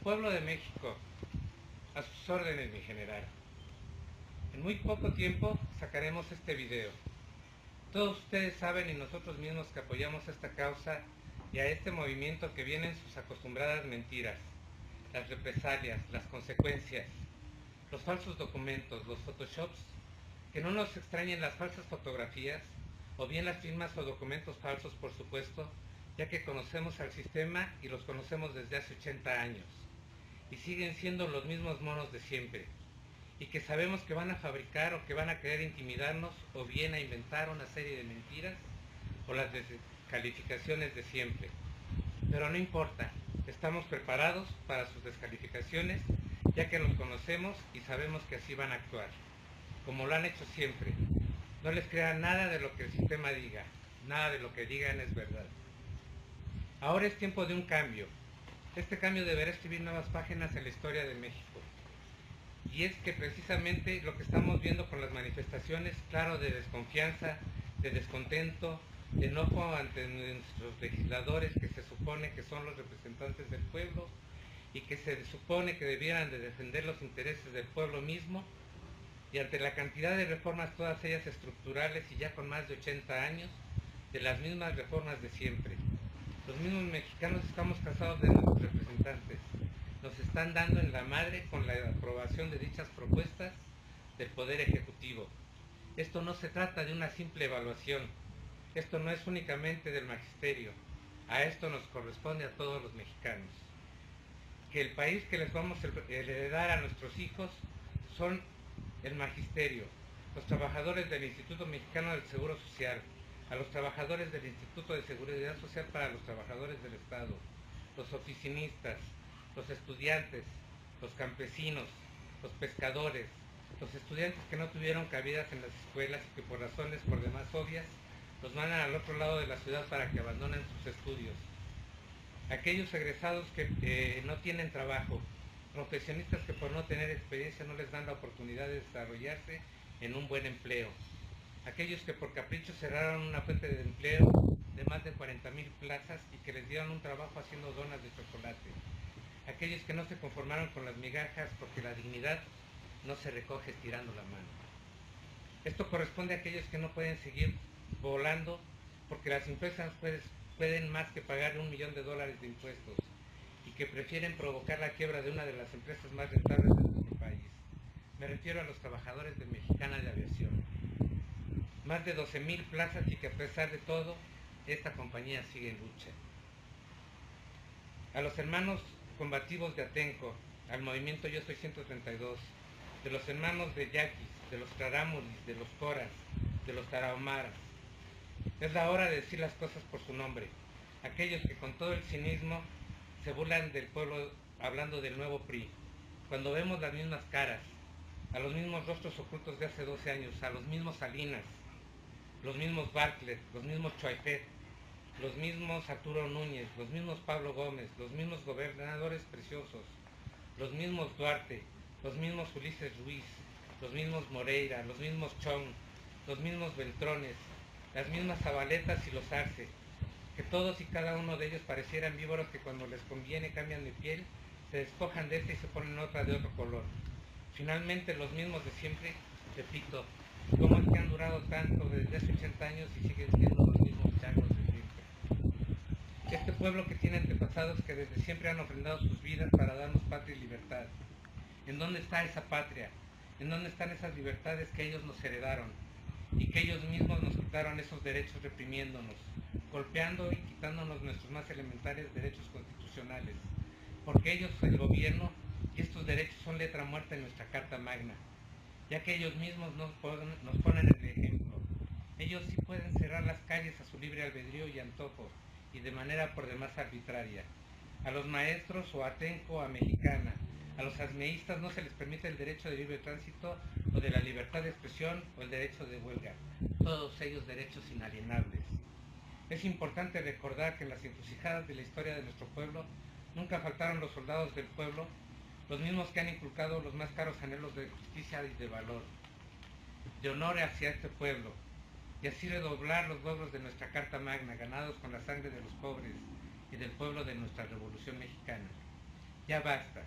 Pueblo de México, a sus órdenes, mi general. En muy poco tiempo sacaremos este video. Todos ustedes saben y nosotros mismos que apoyamos esta causa y a este movimiento que vienen sus acostumbradas mentiras, las represalias, las consecuencias, los falsos documentos, los photoshops, que no nos extrañen las falsas fotografías o bien las firmas o documentos falsos, por supuesto, ya que conocemos al sistema y los conocemos desde hace 80 años y siguen siendo los mismos monos de siempre, y que sabemos que van a fabricar o que van a querer intimidarnos o bien a inventar una serie de mentiras o las descalificaciones de siempre. Pero no importa, estamos preparados para sus descalificaciones, ya que los conocemos y sabemos que así van a actuar, como lo han hecho siempre. No les crean nada de lo que el sistema diga, nada de lo que digan es verdad. Ahora es tiempo de un cambio. Este cambio deberá escribir nuevas páginas en la historia de México. Y es que precisamente lo que estamos viendo con las manifestaciones, claro, de desconfianza, de descontento, de enojo ante nuestros legisladores que se supone que son los representantes del pueblo y que se supone que debieran de defender los intereses del pueblo mismo, y ante la cantidad de reformas, todas ellas estructurales y ya con más de 80 años, de las mismas reformas de siempre. Los mismos mexicanos estamos cansados de nuestros representantes. Nos están dando en la madre con la aprobación de dichas propuestas del Poder Ejecutivo. Esto no se trata de una simple evaluación. Esto no es únicamente del magisterio. A esto nos corresponde a todos los mexicanos. Que el país que les vamos a heredar a nuestros hijos son el magisterio, los trabajadores del Instituto Mexicano del Seguro Social, a los trabajadores del Instituto de Seguridad Social para los Trabajadores del Estado, los oficinistas, los estudiantes, los campesinos, los pescadores, los estudiantes que no tuvieron cabidas en las escuelas y que por razones por demás obvias los mandan al otro lado de la ciudad para que abandonen sus estudios, aquellos egresados que no tienen trabajo, profesionistas que por no tener experiencia no les dan la oportunidad de desarrollarse en un buen empleo, aquellos que por capricho cerraron una fuente de empleo de más de 40,000 plazas y que les dieron un trabajo haciendo donas de chocolate, aquellos que no se conformaron con las migajas porque la dignidad no se recoge estirando la mano. Esto corresponde a aquellos que no pueden seguir volando porque las empresas pueden más que pagar $1 millón de impuestos y que prefieren provocar la quiebra de una de las empresas más rentables de nuestro país. Me refiero a los trabajadores de Mexicana de Aviación. Más de 12,000 plazas y que a pesar de todo, esta compañía sigue en lucha. A los hermanos combativos de Atenco, al movimiento Yo Soy 132, de los hermanos de Yaquis, de los Taramuris, de los Coras, de los Tarahumaras. Es la hora de decir las cosas por su nombre. Aquellos que con todo el cinismo se burlan del pueblo hablando del nuevo PRI, cuando vemos las mismas caras, a los mismos rostros ocultos de hace 12 años, a los mismos Salinas, los mismos Bartlett, los mismos Choaiset, los mismos Arturo Núñez, los mismos Pablo Gómez, los mismos gobernadores preciosos, los mismos Duarte, los mismos Ulises Ruiz, los mismos Moreira, los mismos Chong, los mismos Beltrones, las mismas Zabaletas y los Arce, que todos y cada uno de ellos parecieran víboros que cuando les conviene cambian de piel, se despojan de esta y se ponen otra de otro color. Finalmente los mismos de siempre, repito, ¿cómo es que han durado tanto desde hace 80 años y siguen siendo los mismos changos de siempre? Este pueblo que tiene antepasados que desde siempre han ofrendado sus vidas para darnos patria y libertad. ¿En dónde está esa patria? ¿En dónde están esas libertades que ellos nos heredaron? Y que ellos mismos nos quitaron esos derechos reprimiéndonos, golpeando y quitándonos nuestros más elementales derechos constitucionales. Porque ellos, el gobierno, y estos derechos son letra muerta en nuestra Carta Magna, ya que ellos mismos nos ponen el ejemplo. Ellos sí pueden cerrar las calles a su libre albedrío y antojo, y de manera por demás arbitraria. A los maestros o a Atenco o a Mexicana, a los asmeístas no se les permite el derecho de libre tránsito o de la libertad de expresión o el derecho de huelga, todos ellos derechos inalienables. Es importante recordar que en las encrucijadas de la historia de nuestro pueblo nunca faltaron los soldados del pueblo, los mismos que han inculcado los más caros anhelos de justicia y de valor, de honor hacia este pueblo, y así redoblar los logros de nuestra Carta Magna, ganados con la sangre de los pobres y del pueblo de nuestra Revolución Mexicana. Ya basta.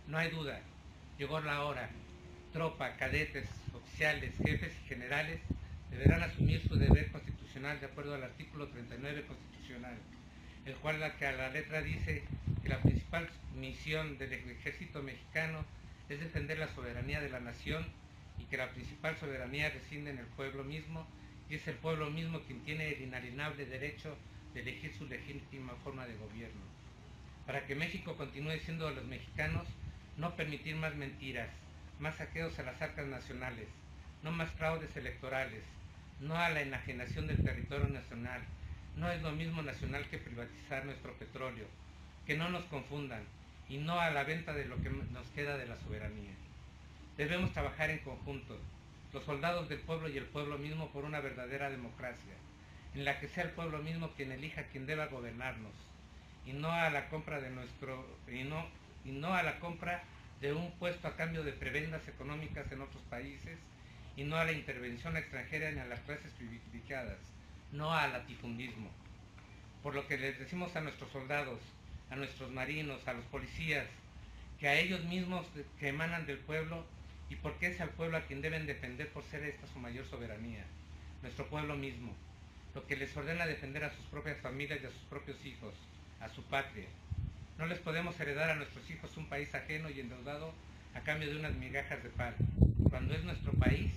No hay duda. Llegó la hora. Tropa, cadetes, oficiales, jefes y generales deberán asumir su deber constitucional de acuerdo al artículo 39 constitucional, el cual que a la letra dice que la principal misión del ejército mexicano es defender la soberanía de la nación y que la principal soberanía reside en el pueblo mismo, y es el pueblo mismo quien tiene el inalienable derecho de elegir su legítima forma de gobierno. Para que México continúe siendo de los mexicanos, no permitir más mentiras, más saqueos a las arcas nacionales, no más fraudes electorales, no a la enajenación del territorio nacional. No es lo mismo nacional que privatizar nuestro petróleo. Que no nos confundan, y no a la venta de lo que nos queda de la soberanía. Debemos trabajar en conjunto, los soldados del pueblo y el pueblo mismo, por una verdadera democracia, en la que sea el pueblo mismo quien elija quien deba gobernarnos, y no a la compra de un puesto a cambio de prebendas económicas en otros países, y no a la intervención extranjera ni a las clases privilegiadas, no al latifundismo. Por lo que les decimos a nuestros soldados, a nuestros marinos, a los policías, que a ellos mismos que emanan del pueblo, y porque es al pueblo a quien deben defender por ser esta su mayor soberanía, nuestro pueblo mismo, lo que les ordena defender a sus propias familias y a sus propios hijos, a su patria. No les podemos heredar a nuestros hijos un país ajeno y endeudado a cambio de unas migajas de pan, cuando es nuestro país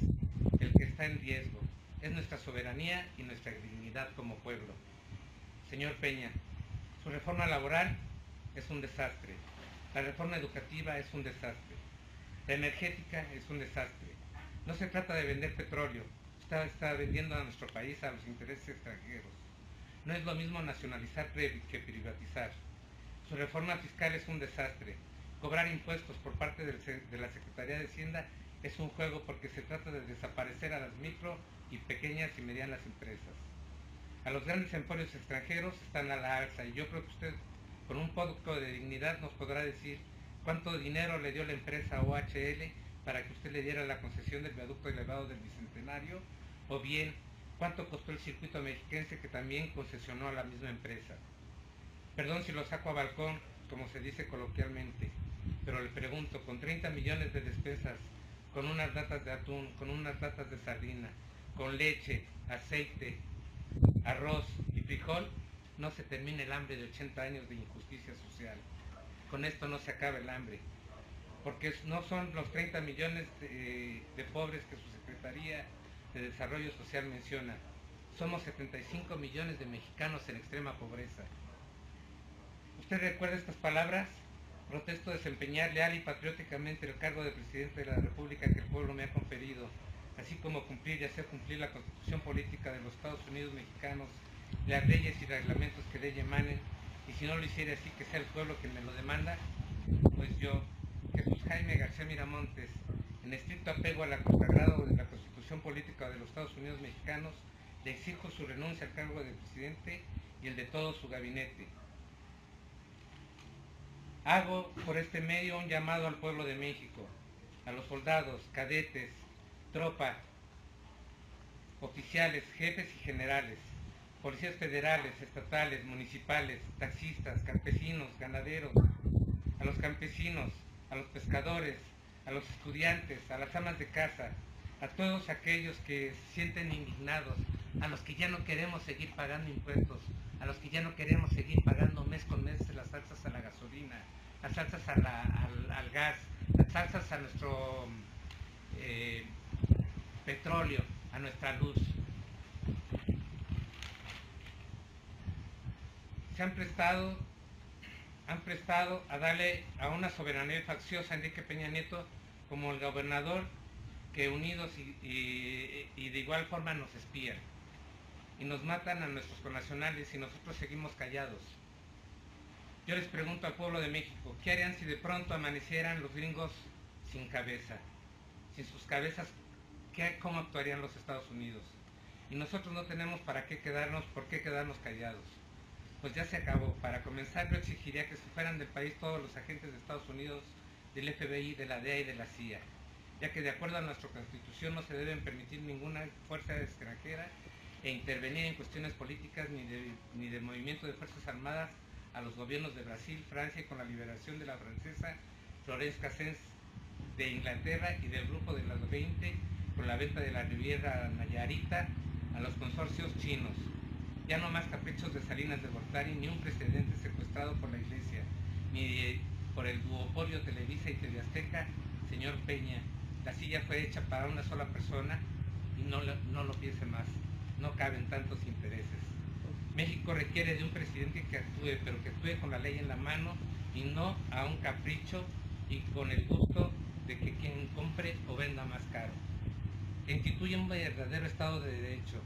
el que está en riesgo, es nuestra soberanía y nuestra dignidad como pueblo. Señor Peña, su reforma laboral es un desastre, la reforma educativa es un desastre, la energética es un desastre. No se trata de vender petróleo, está vendiendo a nuestro país a los intereses extranjeros. No es lo mismo nacionalizar que privatizar. Su reforma fiscal es un desastre. Cobrar impuestos por parte de la Secretaría de Hacienda es un juego, porque se trata de desaparecer a las micro y pequeñas y medianas empresas. A los grandes emporios extranjeros están a la alza, y yo creo que usted, con un poco de dignidad, nos podrá decir cuánto dinero le dio la empresa OHL para que usted le diera la concesión del viaducto elevado del Bicentenario, o bien cuánto costó el circuito mexiquense que también concesionó a la misma empresa. Perdón si lo saco a balcón, como se dice coloquialmente, pero le pregunto, con 30 millones de despensas, con unas latas de atún, con unas latas de sardina, con leche, aceite, arroz y frijol, no se termina el hambre de 80 años de injusticia social. Con esto no se acaba el hambre, porque no son los 30 millones de pobres que su Secretaría de Desarrollo Social menciona. Somos 75 millones de mexicanos en extrema pobreza. ¿Usted recuerda estas palabras? Protesto desempeñar leal y patrióticamente el cargo de presidente de la República que el pueblo me ha conferido, así como cumplir y hacer cumplir la Constitución Política de los Estados Unidos Mexicanos, las leyes y reglamentos que de ella emanen, y si no lo hiciera así, que sea el pueblo quien me lo demanda. Pues yo, Jesús Jaime García Miramontes, en estricto apego a la consagrado de la Constitución Política de los Estados Unidos Mexicanos, le exijo su renuncia al cargo de presidente y el de todo su gabinete. Hago por este medio un llamado al pueblo de México, a los soldados, cadetes, tropa, oficiales, jefes y generales, policías federales, estatales, municipales, taxistas, campesinos, ganaderos, a los campesinos, a los pescadores, a los estudiantes, a las amas de casa, a todos aquellos que se sienten indignados, a los que ya no queremos seguir pagando impuestos, a los que ya no queremos seguir pagando mes con mes las alzas a la gasolina, las alzas al gas, las alzas a nuestro petróleo, a nuestra luz. Se han prestado a darle a una soberanía facciosa a Enrique Peña Nieto como el gobernador, que unidos y de igual forma nos espían y nos matan a nuestros connacionales, y nosotros seguimos callados. Yo les pregunto al pueblo de México, ¿qué harían si de pronto amanecieran los gringos sin cabeza? Sin sus cabezas, ¿cómo actuarían los Estados Unidos? Y nosotros no tenemos por qué quedarnos callados. Pues ya se acabó. Para comenzar, yo exigiría que se fueran del país todos los agentes de Estados Unidos, del FBI, de la DEA y de la CIA, ya que de acuerdo a nuestra Constitución no se deben permitir ninguna fuerza extranjera e intervenir en cuestiones políticas ni de movimiento de fuerzas armadas a los gobiernos de Brasil, Francia y con la liberación de la francesa Florence Cassens, de Inglaterra y del grupo de las 20 con la venta de la Riviera Nayarita a los consorcios chinos. Ya no más caprichos de Salinas de Gortari, ni un presidente secuestrado por la Iglesia, ni por el duopolio Televisa y TV Azteca. Señor Peña, la silla fue hecha para una sola persona y no lo piense más, no caben tantos intereses. México requiere de un presidente que actúe, pero que actúe con la ley en la mano y no a un capricho y con el gusto de que quien compre o venda más caro. Que instituya un verdadero Estado de Derecho,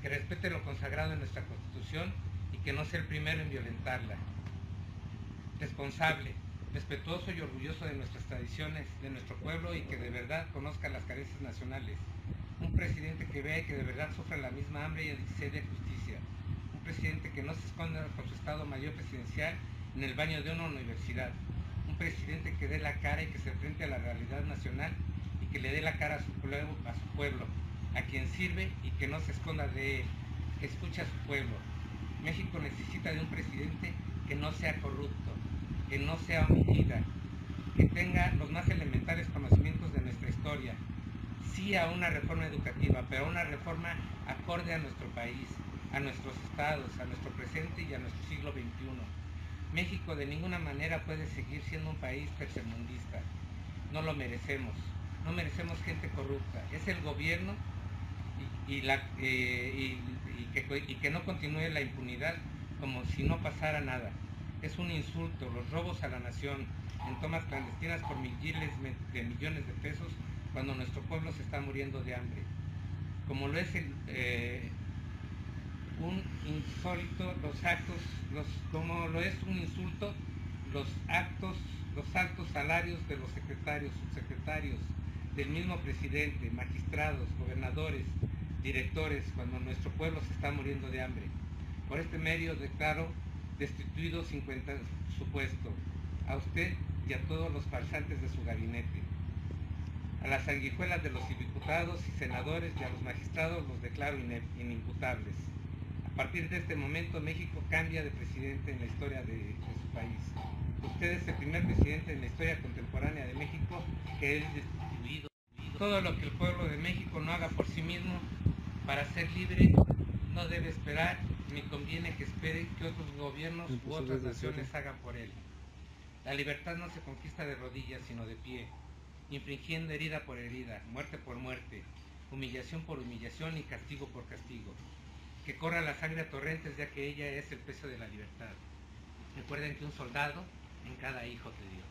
que respete lo consagrado en nuestra Constitución y que no sea el primero en violentarla. Responsable, respetuoso y orgulloso de nuestras tradiciones, de nuestro pueblo y que de verdad conozca las carencias nacionales. Un presidente que vea y que de verdad sufra la misma hambre y desee justicia. Un presidente que no se esconda con su Estado Mayor presidencial en el baño de una universidad. Un presidente que dé la cara y que se enfrente a la realidad nacional y que le dé la cara a su pueblo, a quien sirve y que no se esconda de él, que escuche a su pueblo. México necesita de un presidente que no sea corrupto, que no sea homicida, que tenga los más elementales conocimientos de nuestra historia. Sí a una reforma educativa, pero a una reforma acorde a nuestro país, a nuestros estados, a nuestro presente y a nuestro siglo XXI. México de ninguna manera puede seguir siendo un país tercermundista. No lo merecemos. No merecemos gente corrupta. Es el gobierno y que no continúe la impunidad como si no pasara nada. Es un insulto los robos a la nación en tomas clandestinas por miles de millones de pesos cuando nuestro pueblo se está muriendo de hambre. Como lo es un insólito como lo es un insulto los altos salarios de los secretarios, subsecretarios, del mismo presidente, magistrados, gobernadores, directores, cuando nuestro pueblo se está muriendo de hambre. Por este medio declaro destituido 50 su puesto, a usted y a todos los farsantes de su gabinete. A las sanguijuelas de los diputados y senadores y a los magistrados los declaro inimputables. A partir de este momento México cambia de presidente en la historia de su país. Usted es el primer presidente en la historia contemporánea de México que es destituido. Todo lo que el pueblo de México no haga por sí mismo para ser libre no debe esperar ni conviene que espere que otros gobiernos u otras naciones hagan por él. La libertad no se conquista de rodillas sino de pie, infringiendo herida por herida, muerte por muerte, humillación por humillación y castigo por castigo. Que corra la sangre a torrentes, ya que ella es el precio de la libertad. Recuerden que un soldado en cada hijo te dio.